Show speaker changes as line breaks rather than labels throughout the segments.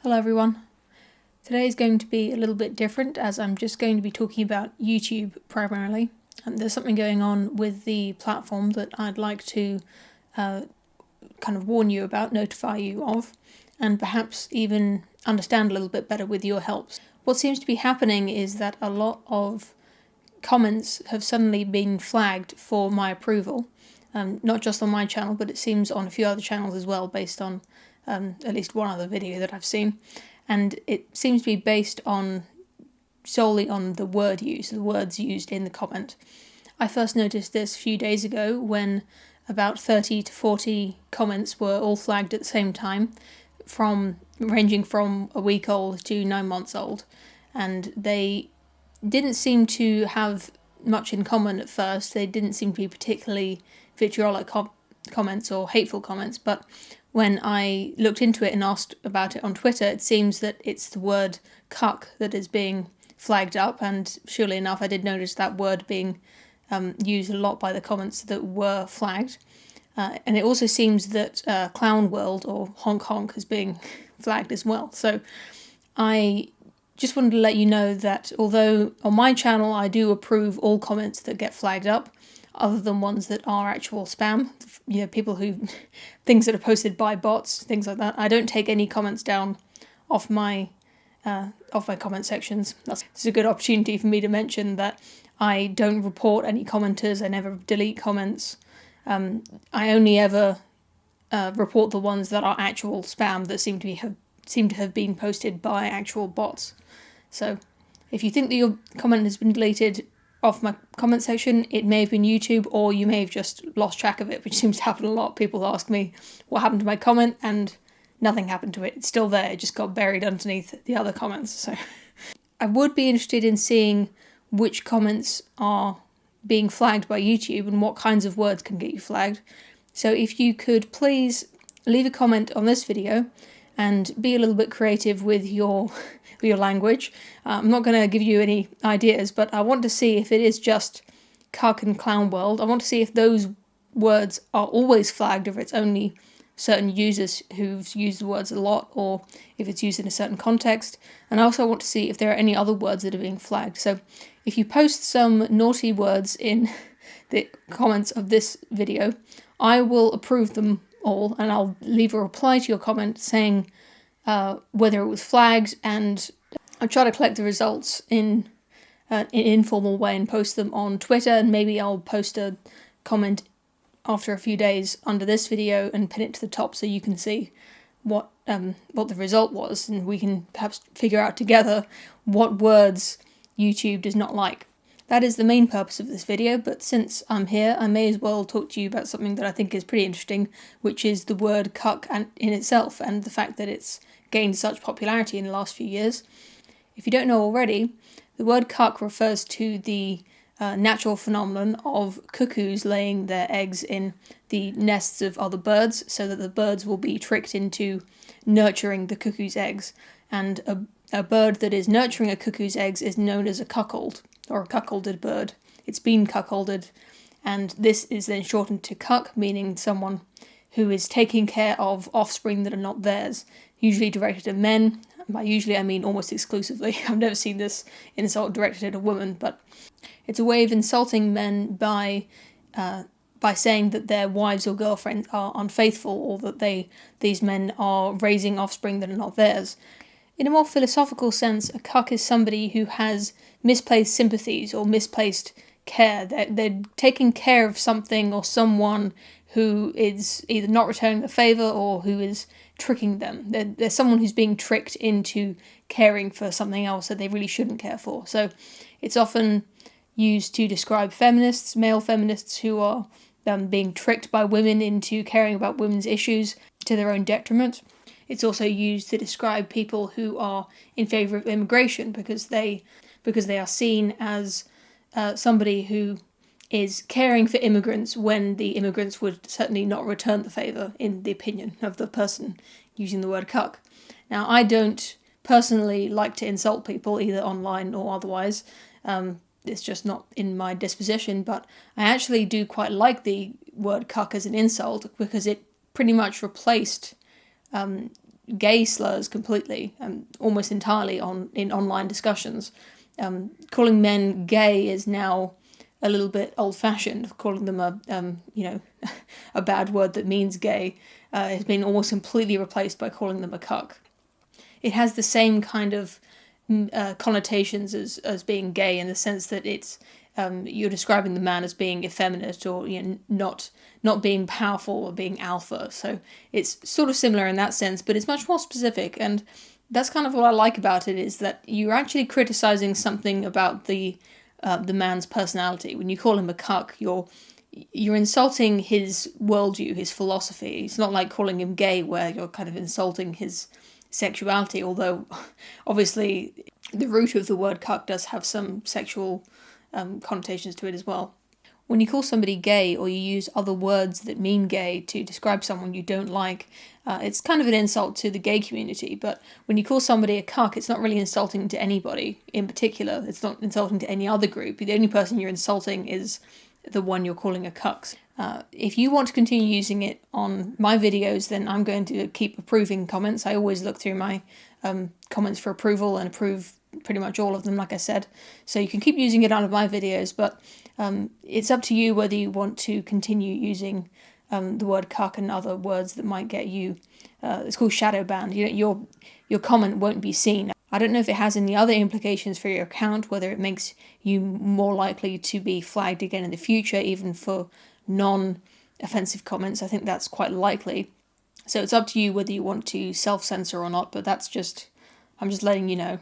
Hello everyone. Today is going to be a little bit different as I'm just going to be talking about YouTube primarily. There's something going on with the platform that I'd like to kind of warn you about, notify you of, and perhaps even understand a little bit better with your help. What seems to be happening is that a lot of comments have suddenly been flagged for my approval, not just on my channel, but it seems on a few other channels as well, based on at least one other video that I've seen, and it seems to be based on solely on the word use, the words used in the comment. I first noticed this a few days ago when about 30 to 40 comments were all flagged at the same time, ranging from a week old to 9 months old, and they didn't seem to have much in common at first. They didn't seem to be particularly vitriolic comments or hateful comments, but when I looked into it and asked about it on Twitter, it seems that it's the word cuck that is being flagged up, and surely enough I did notice that word being used a lot by the comments that were flagged. And it also seems that clown world or honk honk is being flagged as well. So I just wanted to let you know that although on my channel I do approve all comments that get flagged up, other than ones that are actual spam, people things that are posted by bots, things like that, I don't take any comments down off my comment sections. It's a good opportunity for me to mention that I don't report any commenters, I never delete comments. I only ever report the ones that are actual spam that seem to have been posted by actual bots. So if you think that your comment has been deleted off my comment section, it may have been YouTube, or you may have just lost track of it, which seems to happen a lot. People ask me what happened to my comment, and nothing happened to it. It's still there, it just got buried underneath the other comments. So I would be interested in seeing which comments are being flagged by YouTube and what kinds of words can get you flagged. So if you could please leave a comment on this video and be a little bit creative with your language. I'm not going to give you any ideas, but I want to see if it is just cuck and clown world. I want to see if those words are always flagged, or if it's only certain users who've used the words a lot, or if it's used in a certain context. And I also want to see if there are any other words that are being flagged. So if you post some naughty words in the comments of this video, I will approve them all, and I'll leave a reply to your comment saying whether it was flagged, and I'll try to collect the results in an informal way and post them on Twitter, and maybe I'll post a comment after a few days under this video and pin it to the top so you can see what the result was, and we can perhaps figure out together what words YouTube does not like. That is the main purpose of this video, but since I'm here, I may as well talk to you about something that I think is pretty interesting, which is the word cuck in itself, and the fact that it's gained such popularity in the last few years. If you don't know already, the word cuck refers to the natural phenomenon of cuckoos laying their eggs in the nests of other birds, so that the birds will be tricked into nurturing the cuckoo's eggs. And a bird that is nurturing a cuckoo's eggs is known as a cuckold, or a cuckolded bird. It's been cuckolded, and this is then shortened to cuck, meaning someone who is taking care of offspring that are not theirs, usually directed at men. By usually I mean almost exclusively. I've never seen this insult directed at a woman, but it's a way of insulting men by saying that their wives or girlfriends are unfaithful, or that these men are raising offspring that are not theirs. In a more philosophical sense, a cuck is somebody who has misplaced sympathies or misplaced care. They're taking care of something or someone who is either not returning the favour or who is tricking them. They're someone who's being tricked into caring for something else that they really shouldn't care for. So it's often used to describe feminists, male feminists, who are being tricked by women into caring about women's issues to their own detriment. It's also used to describe people who are in favour of immigration because they are seen as somebody who is caring for immigrants when the immigrants would certainly not return the favour, in the opinion of the person using the word cuck. Now, I don't personally like to insult people, either online or otherwise. It's just not in my disposition, but I actually do quite like the word cuck as an insult, because it pretty much replaced gay slurs completely, almost entirely in online discussions. Calling men gay is now a little bit old-fashioned. Calling them a bad word that means gay has been almost completely replaced by calling them a cuck. It has the same kind of connotations as being gay, in the sense that it's you're describing the man as being effeminate, or not being powerful, or being alpha. So it's sort of similar in that sense, but it's much more specific, and that's kind of what I like about it, is that you're actually criticizing something about the man's personality. When you call him a cuck, you're insulting his worldview, his philosophy. It's not like calling him gay, where you're kind of insulting his sexuality, although obviously the root of the word cuck does have some sexual connotations to it as well. When you call somebody gay, or you use other words that mean gay to describe someone you don't like, it's kind of an insult to the gay community. But when you call somebody a cuck, it's not really insulting to anybody in particular. It's not insulting to any other group. The only person you're insulting is the one you're calling a cuck. If you want to continue using it on my videos, then I'm going to keep approving comments. I always look through my comments for approval and approve pretty much all of them, like I said. So you can keep using it out of my videos, but it's up to you whether you want to continue using the word cuck and other words that might get you. It's called shadow banned. Your comment won't be seen. I don't know if it has any other implications for your account, whether it makes you more likely to be flagged again in the future, even for non-offensive comments. I think that's quite likely. So it's up to you whether you want to self-censor or not, but I'm just letting you know.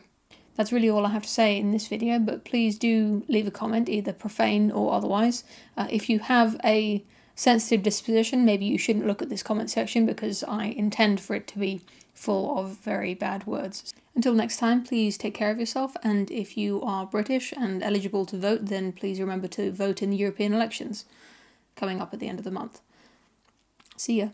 That's really all I have to say in this video, but please do leave a comment, either profane or otherwise. If you have a sensitive disposition, maybe you shouldn't look at this comment section, because I intend for it to be full of very bad words. Until next time, please take care of yourself, and if you are British and eligible to vote, then please remember to vote in the European elections coming up at the end of the month. See ya.